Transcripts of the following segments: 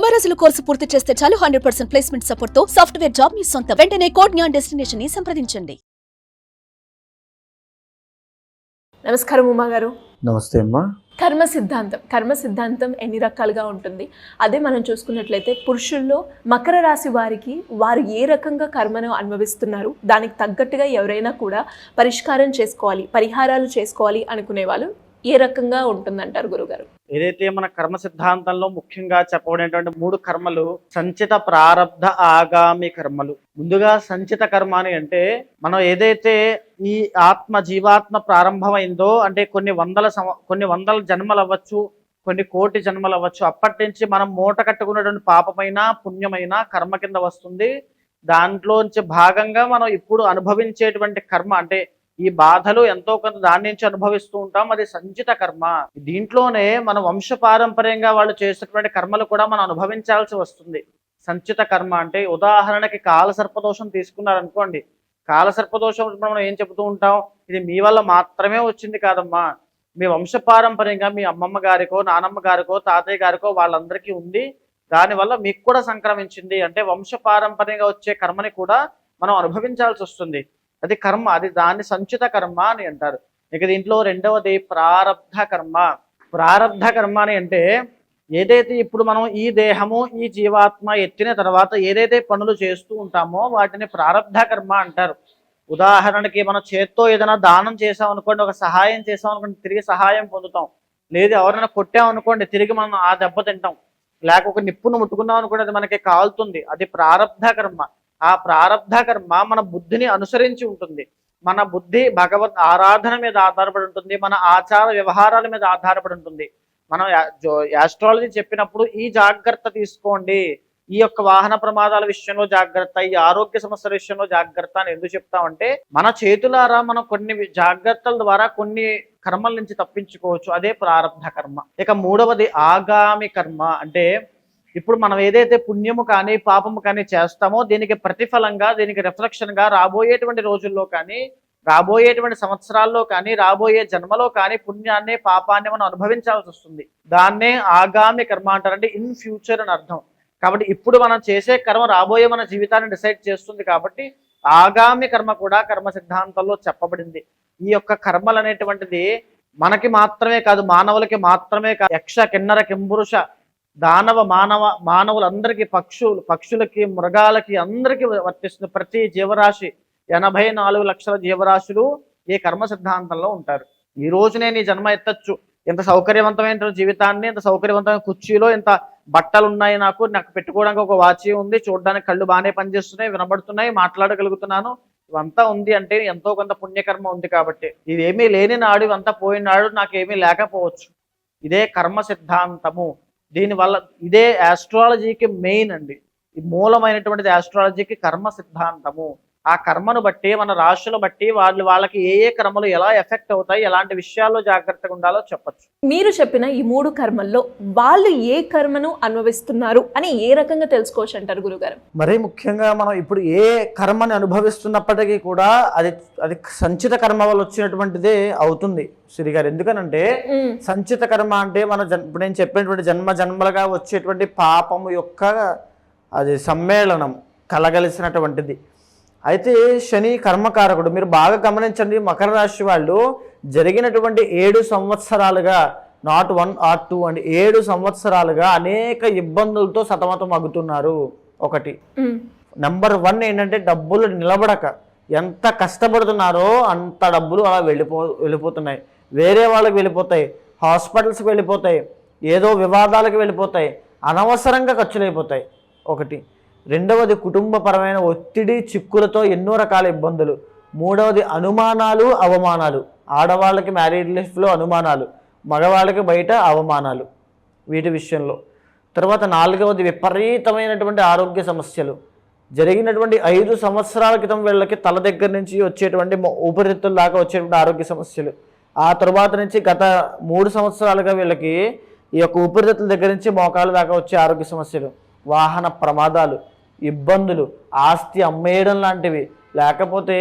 90 రోజుల కోర్సు పూర్తి చేస్తే చాలు 100% ప్లేస్మెంట్ సపోర్ట్ తో సాఫ్ట్వేర్ జాబ్ మీ సొంతం. వెంటనే కోడ్ జ్ఞాన్ డెస్టినేషన్ ని సంప్రదించండి. నమస్కారం ఉమా గారు. నమస్తే అమ్మా. కర్మ సిద్ధాంతం ఎన్ని రకాలుగా ఉంటుంది? అదే మనం చూసుకున్నట్లయితే పురుషుల్లో మకర రాశి వారికి వారు ఏ రకంగా కర్మను అనుభవిస్తున్నారు, దానికి తగ్గట్టుగా ఎవరైనా కూడా పరిష్కారం చేసుకోవాలి, పరిహారాలు చేసుకోవాలి అనుకునే వాళ్ళు ఏ రకంగా ఉంటుందంటారు గురుగారు? ఏదైతే మన కర్మ సిద్ధాంతంలో ముఖ్యంగా చెప్పబడినటువంటి 3 కర్మలు సంచిత, ప్రారబ్ధ, ఆగామి కర్మలు. ముందుగా సంచిత కర్మ అని అంటే మనం ఏదైతే ఈ జీవాత్మ ప్రారంభమైందో అంటే కొన్ని వందల జన్మలు అవ్వచ్చు, కొన్ని కోటి జన్మలు అవ్వచ్చు, అప్పటి నుంచి మనం మూట కట్టుకున్నటువంటి పాపమైన పుణ్యమైన కర్మ కింద వస్తుంది. దాంట్లోంచి భాగంగా మనం ఇప్పుడు అనుభవించేటువంటి కర్మ అంటే ఈ బాధలు ఎంతో కొంత దాని నుంచి అనుభవిస్తూ ఉంటాం, అది సంచిత కర్మ. దీంట్లోనే మన వంశపారంపర్యంగా వాళ్ళు చేసినటువంటి కర్మలు కూడా మనం అనుభవించాల్సి వస్తుంది. సంచిత కర్మ అంటే ఉదాహరణకి కాలసర్పదోషం తీసుకున్నారనుకోండి. కాలసర్పదోషం మనం ఏం చెబుతూ ఉంటాం, ఇది మీ వల్ల మాత్రమే వచ్చింది కాదమ్మా, మీ వంశపారంపర్యంగా మీ అమ్మమ్మ గారికో, నానమ్మ గారికో, తాతయ్య గారికో వాళ్ళందరికీ ఉంది, దానివల్ల మీకు కూడా సంక్రమించింది అంటే వంశపారంపర్యంగా వచ్చే కర్మని కూడా మనం అనుభవించాల్సి వస్తుంది. అది కర్మ, అది దాన్ని సంచిత కర్మ అని అంటారు. ఇక దీంట్లో రెండవది ప్రారబ్ధ కర్మ. ప్రారబ్ధ కర్మ అని అంటే ఏదైతే ఇప్పుడు మనం ఈ దేహము ఈ జీవాత్మ ఎత్తిన తర్వాత ఏదైతే పనులు చేస్తూ ఉంటామో వాటిని ప్రారబ్ధ కర్మ అంటారు. ఉదాహరణకి మనం చేత్తో ఏదైనా దానం చేసాం అనుకోండి, ఒక సహాయం చేసాం అనుకోండి, తిరిగి సహాయం పొందుతాం. లేదు ఎవరైనా కొట్టాం అనుకోండి, తిరిగి మనం ఆ దెబ్బ తింటాం. లేక ఒక నిప్పును ముట్టుకున్నాం అనుకోండి, అది మనకి కాలుతుంది. అది ప్రారబ్ధ కర్మ. ఆ ప్రారబ్ధ కర్మ మన బుద్ధిని అనుసరించి ఉంటుంది. మన బుద్ధి భగవద్ ఆరాధన మీద ఆధారపడి ఉంటుంది, మన ఆచార వ్యవహారాల మీద ఆధారపడి ఉంటుంది. మనం యాస్ట్రాలజీ చెప్పినప్పుడు ఈ జాగ్రత్త తీసుకోండి, ఈ యొక్క వాహన ప్రమాదాల విషయంలో జాగ్రత్త, ఈ ఆరోగ్య సమస్యల విషయంలో జాగ్రత్త అని ఎందుకు చెప్తామంటే మన చేతులారా మనం కొన్ని జాగ్రత్తల ద్వారా కొన్ని కర్మల నుంచి తప్పించుకోవచ్చు. అదే ప్రారబ్ధ కర్మ. ఇక మూడవది ఆగామి కర్మ. అంటే ఇప్పుడు మనం ఏదైతే పుణ్యము కానీ పాపము కానీ చేస్తామో దీనికి ప్రతిఫలంగా, దీనికి రిఫ్లెక్షన్గా రాబోయేటువంటి రోజుల్లో కానీ, రాబోయేటువంటి సంవత్సరాల్లో కానీ, రాబోయే జన్మలో కానీ పుణ్యాన్ని పాపాన్ని మనం అనుభవించాల్సి వస్తుంది. దాన్నే ఆగామి కర్మ అంటారు. అంటే ఇన్ ఫ్యూచర్ అని అర్థం. కాబట్టి ఇప్పుడు మనం చేసే కర్మ రాబోయే మన జీవితాన్ని డిసైడ్ చేస్తుంది. కాబట్టి ఆగామి కర్మ కూడా కర్మ సిద్ధాంతంలో చెప్పబడింది. ఈ యొక్క కర్మలు అనేటువంటిది మనకి మాత్రమే కాదు, మానవులకి మాత్రమే కాదు, యక్ష కిన్నర కింపురుష దానవ మానవులందరికీ, పక్షులకి, మృగాలకి అందరికీ వర్తిస్తుంది. ప్రతి జీవరాశి 84 లక్షల జీవరాశులు ఈ కర్మ సిద్ధాంతంలో ఉంటారు. ఈ రోజు నేను ఈ జన్మ ఎత్తచ్చు, ఇంత సౌకర్యవంతమైన జీవితాన్ని, ఇంత సౌకర్యవంతమైన కుర్చీలో ఇంత బట్టలు ఉన్నాయి, నాకు పెట్టుకోవడానికి ఒక వాచి ఉంది, చూడడానికి కళ్ళు బాగానే పనిచేస్తున్నాయి, వినబడుతున్నాయి, మాట్లాడగలుగుతున్నాను, ఇవంతా ఉంది అంటే ఎంతో కొంత పుణ్యకర్మ ఉంది. కాబట్టి ఇవేమీ లేని నాడు, ఇవంతా పోయిన నాడు నాకేమీ లేకపోవచ్చు. ఇదే కర్మ సిద్ధాంతము. దీనివల్ల ఇదే ఆస్ట్రాలజీకి మెయిన్ అండి. ఈ మూలమైనటువంటిది ఆస్ట్రాలజీకి కర్మ సిద్ధాంతము. ఆ కర్మను బట్టి, మన రాశులు బట్టి వాళ్ళకి ఏ కర్మలు ఎలా ఎఫెక్ట్ అవుతాయి, ఎలాంటి విషయాల్లో జాగ్రత్తగా ఉండాలో చెప్పచ్చు. మీరు చెప్పిన ఈ 3 కర్మల్లో వాళ్ళు ఏ కర్మను అనుభవిస్తున్నారు అని ఏ రకంగా తెలుసుకోవచ్చు అంటారు గురుగారు? మరీ ముఖ్యంగా మనం ఇప్పుడు ఏ కర్మని అనుభవిస్తున్నప్పటికీ కూడా అది సంచిత కర్మ వల్ల వచ్చినటువంటిదే అవుతుంది శ్రీగారు. ఎందుకనంటే సంచిత కర్మ అంటే ఇప్పుడు నేను చెప్పినటువంటి జన్మలుగా వచ్చేటువంటి పాపము యొక్క అది సమ్మేళనం కలగలిసినటువంటిది. అయితే శని కర్మకారకుడు. మీరు బాగా గమనించండి, మకర రాశి వాళ్ళు జరిగినటువంటి 7 సంవత్సరాలుగా, నాట్ 1 or 2 అండి, 7 సంవత్సరాలుగా అనేక ఇబ్బందులతో సతమతం అగుతున్నారు. ఒకటి. నెంబర్ 1 ఏంటంటే డబ్బులు నిలబడక ఎంత కష్టపడుతున్నారో అంత డబ్బులు అలా వెళ్ళిపోతున్నాయి. వేరే వాళ్ళకి వెళ్ళిపోతాయి, హాస్పిటల్స్కి వెళ్ళిపోతాయి, ఏదో వివాదాలకు వెళ్ళిపోతాయి, అనవసరంగా ఖర్చులు అయిపోతాయి. ఒకటి. రెండవది కుటుంబపరమైన ఒత్తిడి, చిక్కులతో ఎన్నో రకాల ఇబ్బందులు. మూడవది అనుమానాలు, అవమానాలు. ఆడవాళ్ళకి మ్యారీడ్ లైఫ్లో అనుమానాలు, మగవాళ్ళకి బయట అవమానాలు వీటి విషయంలో. తర్వాత 4వది విపరీతమైనటువంటి ఆరోగ్య సమస్యలు. జరిగినటువంటి 5 సంవత్సరాల క్రితం వీళ్ళకి తల దగ్గర నుంచి వచ్చేటువంటి ఊపిరితిత్తుల దాకా వచ్చేటువంటి ఆరోగ్య సమస్యలు. ఆ తర్వాత నుంచి గత 3 సంవత్సరాలుగా వీళ్ళకి ఈ యొక్క ఊపిరితిత్తుల దగ్గర నుంచి మోకాళ్ళ దాకా వచ్చే ఆరోగ్య సమస్యలు, వాహన ప్రమాదాలు, ఇబ్బందులు, ఆస్తి అమ్మేయడం లాంటివి, లేకపోతే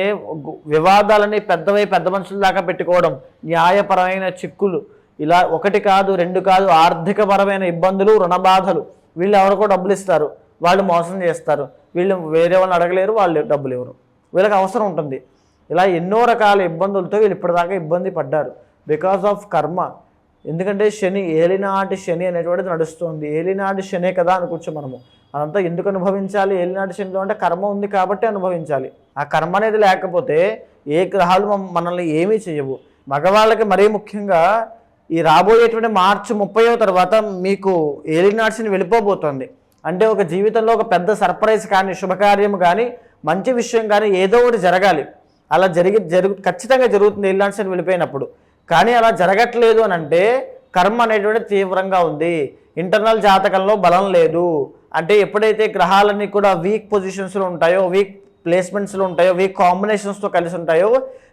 వివాదాలని పెద్ద మనుషుల దాకా పెట్టుకోవడం, న్యాయపరమైన చిక్కులు, ఇలా 1 కాదు 2 కాదు ఆర్థికపరమైన ఇబ్బందులు, రుణబాధలు, వీళ్ళు ఎవరికో డబ్బులు ఇస్తారు, వాళ్ళు మోసం చేస్తారు, వీళ్ళు వేరే వాళ్ళని అడగలేరు, వాళ్ళు డబ్బులు ఇవ్వరు, వీళ్ళకి అవసరం ఉంటుంది. ఇలా ఎన్నో రకాల ఇబ్బందులతో వీళ్ళు ఇప్పటిదాకా ఇబ్బంది పడ్డారు బికాస్ ఆఫ్ కర్మ. ఎందుకంటే శని, ఏలినాటి శని అనేటువంటిది నడుస్తుంది. ఏలినాటి శనే కదా అనుకోవచ్చు మనము. అదంతా ఎందుకు అనుభవించాలి? ఏలినాటి శనిలో అంటే కర్మ ఉంది కాబట్టి అనుభవించాలి. ఆ కర్మ అనేది లేకపోతే ఏ గ్రహాలు మనల్ని ఏమీ చేయవు. మగవాళ్ళకి మరీ ముఖ్యంగా ఈ రాబోయేటువంటి మార్చి 30వ తర్వాత మీకు ఏలినాటి శని వెళ్ళిపోబోతోంది. అంటే ఒక జీవితంలో ఒక పెద్ద సర్ప్రైజ్ కానీ, శుభకార్యం కానీ, మంచి విషయం కానీ ఏదో ఒకటి జరగాలి. అలా ఖచ్చితంగా జరుగుతుంది ఏలినాటి శని వెళ్ళిపోయినప్పుడు. కానీ అలా జరగట్లేదు అని అంటే కర్మ అనేటువంటి తీవ్రంగా ఉంది. ఇంటర్నల్ జాతకంలో బలం లేదు. అంటే ఎప్పుడైతే గ్రహాలన్నీ కూడా వీక్ పొజిషన్స్లో ఉంటాయో, వీక్ ప్లేస్మెంట్స్లో ఉంటాయో, వీక్ కాంబినేషన్స్తో కలిసి ఉంటాయో,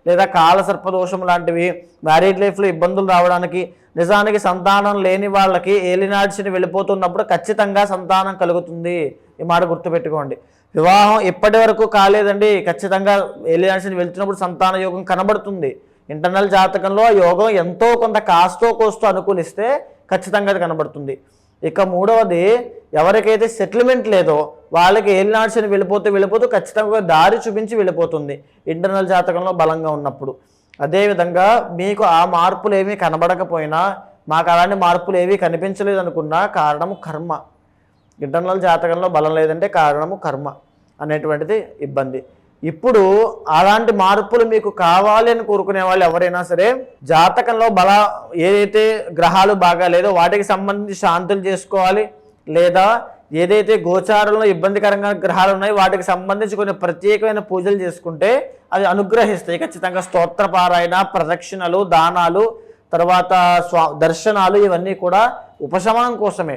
లేదా కాలసర్పదోషం లాంటివి, మ్యారీడ్ లైఫ్లో ఇబ్బందులు రావడానికి, నిజానికి సంతానం లేని వాళ్ళకి ఏలినాటి శని వెళ్ళిపోతున్నప్పుడు ఖచ్చితంగా సంతానం కలుగుతుంది. ఈ మాట గుర్తుపెట్టుకోండి. వివాహం ఇప్పటి వరకు కాలేదండి, ఖచ్చితంగా ఏలినాటి శని వెళ్తున్నప్పుడు సంతాన యోగం కనబడుతుంది. ఇంటర్నల్ జాతకంలో యోగం ఎంతో కొంత కాస్తో కోస్తో అనుకూలిస్తే ఖచ్చితంగా అది కనబడుతుంది. ఇక మూడవది, ఎవరికైతే సెటిల్మెంట్ లేదో వాళ్ళకి ఏలినాటి శని వెళ్ళిపోతూ ఖచ్చితంగా దారి చూపించి వెళ్ళిపోతుంది ఇంటర్నల్ జాతకంలో బలంగా ఉన్నప్పుడు. అదేవిధంగా మీకు ఆ మార్పులు ఏమీ కనబడకపోయినా, మాకు అలాంటి మార్పులు ఏమీ కనిపించలేదు అనుకున్నా కారణము కర్మ. ఇంటర్నల్ జాతకంలో బలం లేదంటే కారణము కర్మ అనేటువంటిది ఇబ్బంది. ఇప్పుడు అలాంటి మార్పులు మీకు కావాలి అని కోరుకునే వాళ్ళు ఎవరైనా సరే జాతకంలో ఏదైతే గ్రహాలు బాగా లేదో వాటికి సంబంధించి శాంతులు చేసుకోవాలి, లేదా ఏదైతే గోచారంలో ఇబ్బందికరంగా గ్రహాలు ఉన్నాయో వాటికి సంబంధించి కొన్ని ప్రత్యేకమైన పూజలు చేసుకుంటే అవి అనుగ్రహిస్తాయి. ఖచ్చితంగా స్తోత్రపారాయణ, ప్రదక్షిణలు, దానాలు, తర్వాత దర్శనాలు, ఇవన్నీ కూడా ఉపశమనం కోసమే.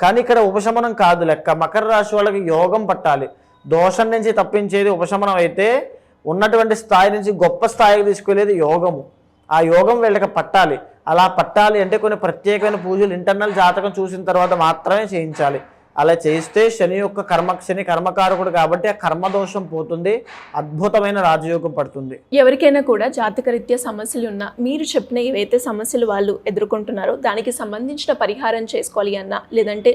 కానీ ఇక్కడ ఉపశమనం కాదు లెక్క. మకర రాశి వాళ్ళకి యోగం పట్టాలి. దోషం నుంచి తప్పించేది ఉపశమనం అయితే, ఉన్నటువంటి స్థాయి నుంచి గొప్ప స్థాయికి తీసుకెళ్లేది యోగము. ఆ యోగం వీళ్ళకి పట్టాలి. అలా పట్టాలి అంటే కొన్ని ప్రత్యేకమైన పూజలు ఇంటర్నల్ జాతకం చూసిన తర్వాత మాత్రమే చేయించాలి. అలా చేస్తే శని కర్మకారకుడు కాబట్టి ఆ కర్మదోషం పోతుంది, అద్భుతమైన రాజయోగం పడుతుంది. ఎవరికైనా కూడా జాతకరీత్యా సమస్యలు ఉన్నా, మీరు చెప్పిన ఏవైతే సమస్యలు వాళ్ళు ఎదుర్కొంటున్నారో దానికి సంబంధించిన పరిహారం చేసుకోవాలి అన్నా, లేదంటే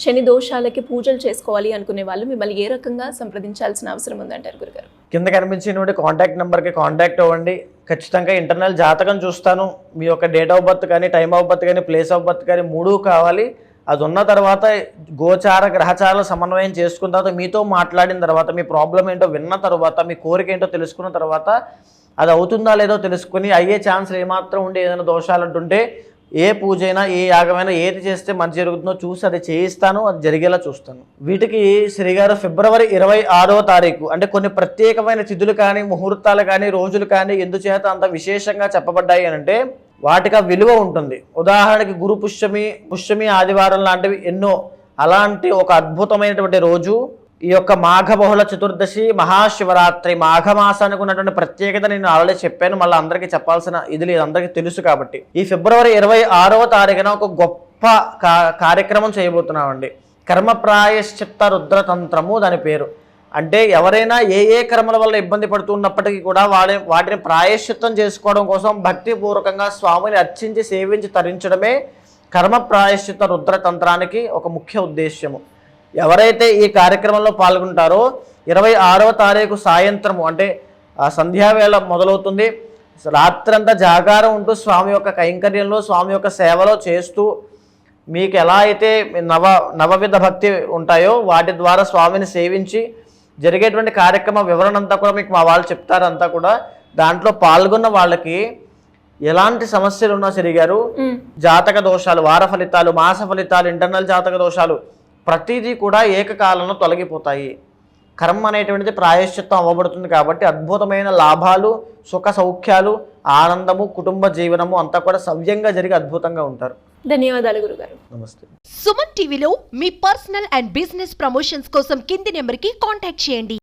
శని దోషాలకి పూజలు చేసుకోవాలి అనుకునే వాళ్ళు మిమ్మల్ని ఏ రకంగా సంప్రదించాల్సిన అవసరం ఉందంటారు గురుగారు? కింద కనిపించినటువంటి కాంటాక్ట్ నెంబర్కి కాంటాక్ట్ అవ్వండి. ఖచ్చితంగా ఇంటర్నల్ జాతకం చూస్తాను. మీ యొక్క డేట్ ఆఫ్ బర్త్ కానీ, టైమ్ ఆఫ్ బర్త్ కానీ, ప్లేస్ ఆఫ్ బర్త్ కానీ 3 కావాలి. అది ఉన్న తర్వాత గోచార గ్రహచారాల సమన్వయం చేసుకున్న తర్వాత, మీతో మాట్లాడిన తర్వాత, మీ ప్రాబ్లం ఏంటో విన్న తర్వాత, మీ కోరిక ఏంటో తెలుసుకున్న తర్వాత, అది అవుతుందా లేదో తెలుసుకుని అయ్యే ఛాన్సులు ఏమాత్రం ఉండి ఏదైనా దోషాలు అంటుంటే ఏ పూజ అయినా, ఏ యాగమైనా, ఏది చేస్తే మంచి జరుగుతుందో చూసి అది చేయిస్తాను, అది జరిగేలా చూస్తాను. వీటికి శ్రీగారు ఫిబ్రవరి 26వ తారీఖు అంటే కొన్ని ప్రత్యేకమైన తిథులు కానీ, ముహూర్తాలు కానీ, రోజులు కానీ ఎందుచేత అంత విశేషంగా చెప్పబడ్డాయి అని అంటే వాటికి ఆ విలువ ఉంటుంది. ఉదాహరణకి గురు పుష్యమి ఆదివారం లాంటివి ఎన్నో. అలాంటి ఒక అద్భుతమైనటువంటి రోజు ఈ యొక్క మాఘ బహుళ చతుర్దశి, మహాశివరాత్రి, మాఘమాసానికి ఉన్నటువంటి ప్రత్యేకత నేను ఆల్రెడీ చెప్పాను. మళ్ళీ అందరికీ చెప్పాల్సిన ఇది లేదు, అందరికీ తెలుసు కాబట్టి. ఈ ఫిబ్రవరి 26వ తారీఖున ఒక గొప్ప కార్యక్రమం చేయబోతున్నామండి. కర్మ ప్రాయశ్చిత్త రుద్రతంత్రము దాని పేరు. అంటే ఎవరైనా ఏ కర్మల వల్ల ఇబ్బంది పడుతున్నప్పటికీ కూడా వాటిని ప్రాయశ్చిత్తం చేసుకోవడం కోసం భక్తిపూర్వకంగా స్వామిని అర్చించి, సేవించి తరించడమే కర్మ ప్రాయశ్చిత్త రుద్రతంత్రానికి ఒక ముఖ్య ఉద్దేశ్యము. ఎవరైతే ఈ కార్యక్రమంలో పాల్గొంటారో 26వ తారీఖు సాయంత్రము అంటే ఆ సంధ్యావేళ మొదలవుతుంది. రాత్రంతా జాగారం ఉంటూ స్వామి యొక్క కైంకర్యంలో, స్వామి యొక్క సేవలో చేస్తూ, మీకు ఎలా అయితే నవవిధ భక్తి ఉంటాయో వాటి ద్వారా స్వామిని సేవించి జరిగేటువంటి కార్యక్రమ వివరణ అంతా కూడా మీకు మా వాళ్ళు చెప్తారంతా కూడా. దాంట్లో పాల్గొన్న వాళ్ళకి ఎలాంటి సమస్యలు ఉన్నా సరిగారు, జాతక దోషాలు, వార ఫలితాలు, మాస ఫలితాలు, ఇంటర్నల్ జాతక దోషాలు ప్రతిదీ కూడా ఏకకాలంలో తొలగిపోతాయి. కర్మ అనేటువంటిది ప్రాయశ్చిత్తం అవ్వబడుతుంది కాబట్టి అద్భుతమైన లాభాలు, సుఖ సౌఖ్యాలు, ఆనందము, కుటుంబ జీవనము అంతా కూడా సవ్యంగా జరిగి అద్భుతంగా ఉంటారు. ధన్యవాదాలు గురుగారు. నమస్తే. సుమన్ టీవీలో మీ పర్సనల్ అండ్ బిజినెస్ ప్రమోషన్స్ కోసం కింది నెంబర్కి కాంటాక్ట్ చేయండి.